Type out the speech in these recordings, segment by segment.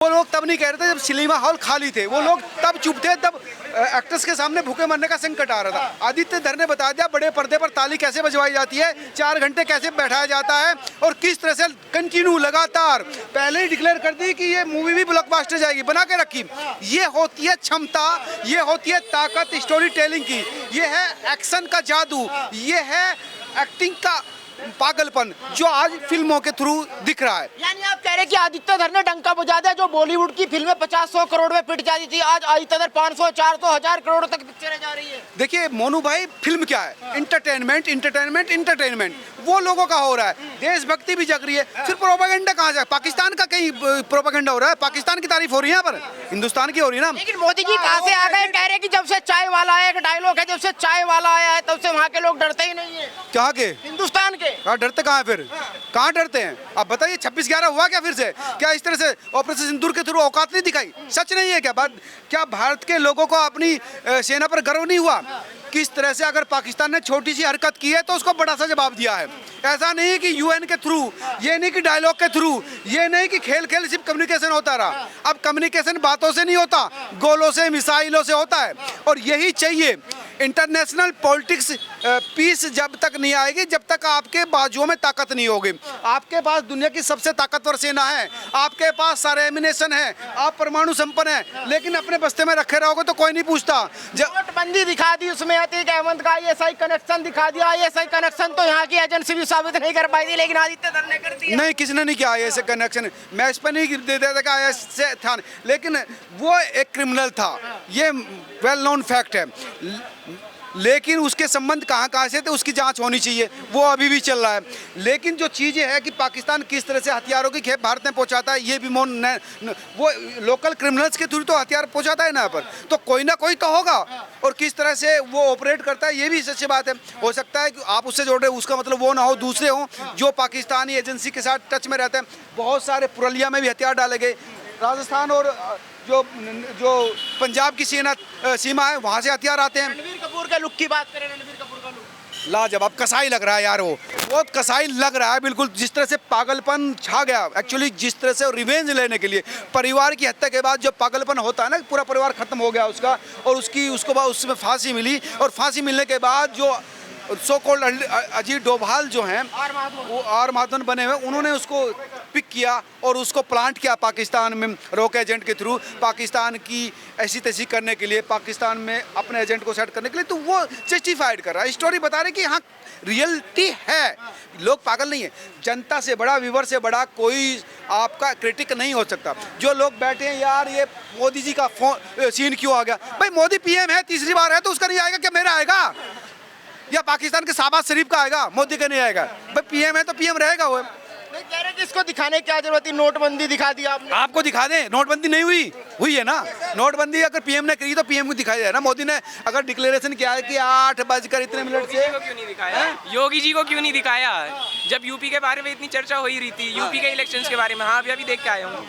वो लोग तब नहीं कह रहे थे जब सिनेमा हॉल खाली थे, वो लोग तब चुप थे, तब एक्टर्स के सामने भूखे मरने का संकट आ रहा था। आदित्य धर ने बता दिया बड़े पर्दे पर ताली कैसे बजवाई जाती है, 4 घंटे कैसे बैठाया जाता है और किस तरह से कंटिन्यू लगातार पहले ही डिक्लेयर कर दी कि ये मूवी भी ब्लॉकबस्टर जाएगी, बना के रखी। ये होती है क्षमता, ये होती है ताकत स्टोरी टेलिंग की, ये है एक्शन का जादू, ये है एक्टिंग का पागलपन जो आज फिल्मों के थ्रू दिख रहा है। यानी आप कह रहे हैं कि आदित्य धर ने डंका बजा दिया, जो बॉलीवुड की फिल्में 50-100 करोड़ में पिट जाती थी, आज आदित्य धर 500, 400, 1000 करोड़ तक पिक्चरें जा रही है। देखिए मोनू भाई, फिल्म क्या है? इंटरटेनमेंट, इंटरटेनमेंट, इंटरटेनमेंट, वो लोगों का हो रहा है। देशभक्ति भी जग रही है, फिर प्रोपेगेंडा कहाँ जाए? पाकिस्तान का कहीं प्रोपेगेंडा हो रहा है? पाकिस्तान की तारीफ हो रही है यहाँ पर, हिंदुस्तान की हो रही है ना। लेकिन मोदी जी कहाँ से आ गए? कह रहे हैं कि जब से चाय वाला आया, एक डायलॉग है, जब से चाय वाला आया है तब से वहाँ के लोग डरते ही नहीं है। कहाँ के? हिंदुस्तान के। डरते कहाँ है फिर? कहाँ डरते हैं? आप बताइए 26/11 हुआ क्या फिर से? क्या इस तरह से ऑपरेशन सिंदूर के थ्रू औकात नहीं दिखाई? सच नहीं है क्या बात? क्या भारत के लोगों को अपनी सेना पर गर्व नहीं हुआ? किस तरह से अगर पाकिस्तान ने छोटी सी हरकत की है तो उसको बड़ा सा जवाब दिया है। ऐसा नहीं कि यूएन के थ्रू, ये नहीं कि डायलॉग के थ्रू, ये नहीं कि खेल खेल सिर्फ कम्युनिकेशन होता रहा। अब कम्युनिकेशन बातों से नहीं होता, गोलों से, मिसाइलों से होता है। और यही चाहिए। इंटरनेशनल पॉलिटिक्स पीस जब तक नहीं आएगी, जब तक आपके बाजुओं में ताकत नहीं होगी। आपके पास दुनिया की सबसे ताकतवर सेना है, आपके पास सारे एमिनेशन है, आप परमाणु संपन्न है, लेकिन अपने बस्ते में रखे रहोगे तो कोई नहीं पूछता। नोटबंदी दिखा दी, उसमें अतीक अहमद का आईएसआई कनेक्शन दिखा दिया। आईएसआई कनेक्शन तो यहाँ की एजेंसी भी साबित नहीं कर पाई थी, लेकिन आदित्य धर ने कर दिया। नहीं, किसने नहीं किया ऐसे कनेक्शन। मैं इस पर नहीं दे देता कि ऐसे था, लेकिन वो एक क्रिमिनल था, ये वेल नोन फैक्ट है। लेकिन उसके संबंध कहाँ से थे उसकी जांच होनी चाहिए, वो अभी भी चल रहा है। लेकिन जो चीज़ें है कि पाकिस्तान किस तरह से हथियारों की खेप भारत में पहुंचाता है, ये भी वो लोकल क्रिमिनल्स के थ्रू तो हथियार पहुंचाता है ना यहाँ पर, तो कोई ना कोई तो होगा। और किस तरह से वो ऑपरेट करता है ये भी सच्ची बात है। हो सकता है कि आप उससे जोड़ रहे, उसका मतलब वो ना हो, दूसरे हों जो पाकिस्तानी एजेंसी के साथ टच में रहते हैं। बहुत सारे पुरलिया में भी हथियार डाले गए, राजस्थान और जो पंजाब की सीमा है वहाँ से हथियार आते हैं। रणबीर कपूर के लुक की बात करें, रणबीर कपूर का लुक लाजवाब, कसाई लग रहा है यार, वो बहुत कसाई लग रहा है बिल्कुल। जिस तरह से पागलपन छा गया एक्चुअली, जिस तरह से रिवेंज लेने के लिए परिवार की हत्या के बाद जो पागलपन होता है ना, पूरा परिवार खत्म हो गया उसका, और उसको बाद उसमें फांसी मिली, और फांसी मिलने के बाद जो सो कॉल्ड अजीत डोभाल जो हैं, वो आर माधवन बने हुए, उन्होंने उसको पिक किया और उसको प्लांट किया पाकिस्तान में रॉक एजेंट के थ्रू, पाकिस्तान की ऐसी तैसी करने के लिए, पाकिस्तान में अपने एजेंट को सेट करने के लिए। तो वो जस्टिफाइड कर रहा है, स्टोरी बता रहे कि हाँ रियलिटी है, लोग पागल नहीं है। जनता से बड़ा, व्यूवर से बड़ा कोई आपका क्रिटिक नहीं हो सकता। जो लोग बैठे हैं यार ये मोदी जी का सीन क्यों आ गया, भाई मोदी पीएम है, तीसरी बार है, तो उसका नहीं आएगा क्या मेरा आएगा? या पाकिस्तान के शहबाज शरीफ का आएगा, मोदी का नहीं आएगा? भाई पीएम है तो पीएम रहेगा वो। नहीं कह रहे कि इसको दिखाने की क्या जरूरत थी? नोटबंदी दिखा दी आपने। आपको दिखा दें, नोटबंदी नहीं हुई है ना। नोटबंदी अगर पीएम ने करी तो पीएम को दिखाई जाए ना। मोदी ने अगर डिक्लेरेशन किया है कि 8:00 से, क्यों नहीं दिखाया? योगी जी को क्यों नहीं दिखाया? जब यूपी के बारे में इतनी चर्चा हो ही रही थी, यूपी के इलेक्शंस के बारे में, हाँ अभी देख के आया हूँ,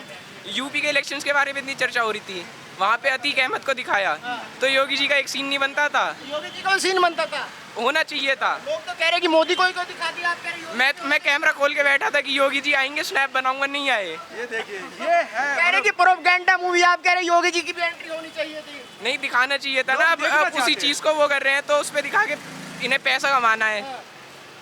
यूपी के इलेक्शंस के बारे में इतनी चर्चा हो रही थी, वहाँ पे अतीक अहमद को दिखाया, तो योगी जी का एक सीन नहीं बनता था? योगी जी का सीन बनता था, होना चाहिए था। लोग तो कह रहे कि मोदी को ही को दिखा दिया, आप कह रहे मैं कैमरा खोल के बैठा था कि योगी जी आएंगे, स्नैप बनाऊंगा, नहीं आए। ये देखिए, ये है कह रहे कि प्रोपेगेंडा मूवी, आप कह रहे योगी जी की भी एंट्री होनी चाहिए थी। नहीं दिखाना चाहिए था ना। अब उसी चीज को वो कर रहे हैं तो उस पर दिखा के इन्हें पैसा कमाना है।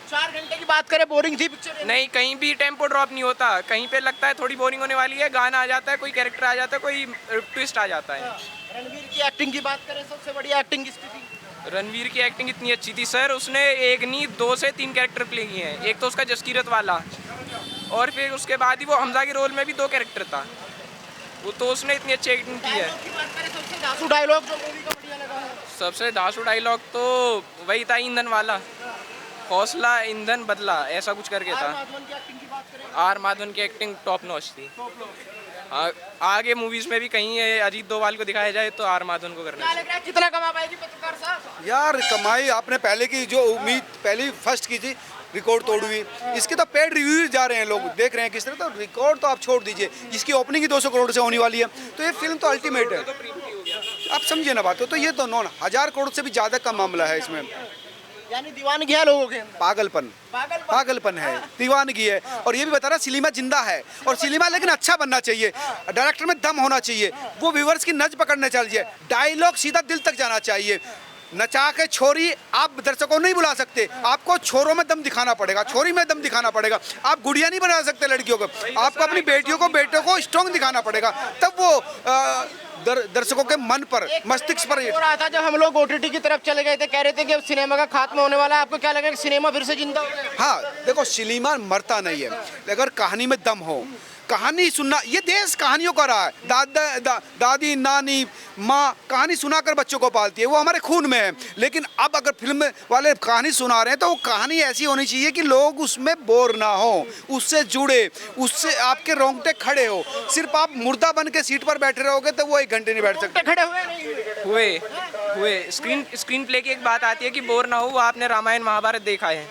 4 घंटे की बात करें, बोरिंग थी पिक्चर? नहीं, कहीं भी टेम्पो ड्रॉप नहीं होता, कहीं पे लगता है थोड़ी बोरिंग होने वाली है, गाना आ जाता है, कोई कैरेक्टर आ जाता है, कोई ट्विस्ट आ जाता है। रणवीर की एक्टिंग की बात करें, सबसे बड़ी एक्टिंग किसकी थी? रणवीर की एक्टिंग इतनी अच्छी थी सर, उसने एक नहीं 2 से 3 कैरेक्टर प्ले किए हैं। एक तो उसका जसकीरत वाला, और फिर उसके बाद ही वो हमजा के रोल में भी 2 कैरेक्टर था, वो तो उसने इतनी अच्छी एक्टिंग की है। सबसे धांसू डायलॉग जो मूवी का बढ़िया लगा है? सबसे धांसू डायलॉग तो वही था, ईंधन वाला, हौसला ईंधन बदला, ऐसा कुछ करके था। आर माधवन की एक्टिंग टॉप नॉच थी। आगे मूवीज में भी कहीं अजीत डोभाल को दिखाया जाए तो आर माधवन को करना चाहिए। कितना कमा पाएगी पत्रकार साहब? यार कमाई आपने पहले की जो उम्मीद पहली फर्स्ट की थी, रिकॉर्ड तोड़ हुई। इसके तो पेड रिव्यू जा रहे हैं, लोग देख रहे हैं किस तरह, तो रिकॉर्ड तो आप छोड़ दीजिए, इसकी ओपनिंग ही 200 करोड़ से होने वाली है, तो ये फिल्म तो अल्टीमेट है। आप समझिए ना बात, तो ये तो 9,000 करोड़ से भी ज़्यादा का मामला है इसमें। यानी दीवानगी है लोगों के अंदर। पागलपन पागलपन है, दीवानगी है। और ये भी बता रहा सिनेमा जिंदा है और सिनेमा लेकिन अच्छा बनना चाहिए, डायरेक्टर में दम होना चाहिए, वो व्यूवर्स की नज पकड़ने चाहिए, डायलॉग सीधा दिल तक जाना चाहिए। नचा के छोरी आप दर्शकों को नहीं बुला सकते, आपको छोरों में दम दिखाना पड़ेगा, छोरी में दम दिखाना पड़ेगा। आप गुड़िया नहीं बना सकते लड़कियों को, आपको अपनी बेटियों को बेटों को स्ट्रॉन्ग दिखाना पड़ेगा, तब वो दर्शकों के मन पर मस्तिष्क पर हो रहा था जब हम लोग OTT की तरफ चले गए थे, कह रहे थे कि अब सिनेमा का खात्मा होने वाला है। आपको क्या लगा कि सिनेमा फिर से जिंदा हो गया? हाँ देखो सिनेमा मरता नहीं है, अगर कहानी में दम हो, कहानी सुनना, ये देश कहानियों का रहा है। दादी नानी माँ कहानी सुनाकर बच्चों को पालती है, वो हमारे खून में है। लेकिन अब अगर फिल्म वाले कहानी सुना रहे हैं तो वो कहानी ऐसी होनी चाहिए कि लोग उसमें बोर ना हो, उससे जुड़े, उससे आपके रोंगटे खड़े हो। सिर्फ आप मुर्दा बन के सीट पर बैठे रहोगे तो वो 1 घंटे नहीं बैठ सकते। खड़े हुए नहीं हुए? हुए स्क्रीन प्ले की एक बात आती है कि बोर ना हो, वो आपने रामायण महाभारत देखा है,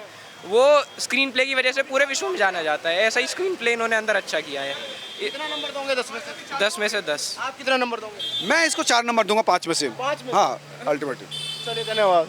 वो स्क्रीन प्ले की वजह से पूरे विश्व में जाना जाता है। ऐसा ही स्क्रीन प्ले इन्होंने अंदर अच्छा किया है। कितना नंबर दोगे 10 में से? 10 में से 10। आप कितना नंबर दोगे? मैं इसको 4 नंबर दूंगा 5 में से। 5 में? हाँ अल्टीमेटली। चलिए धन्यवाद।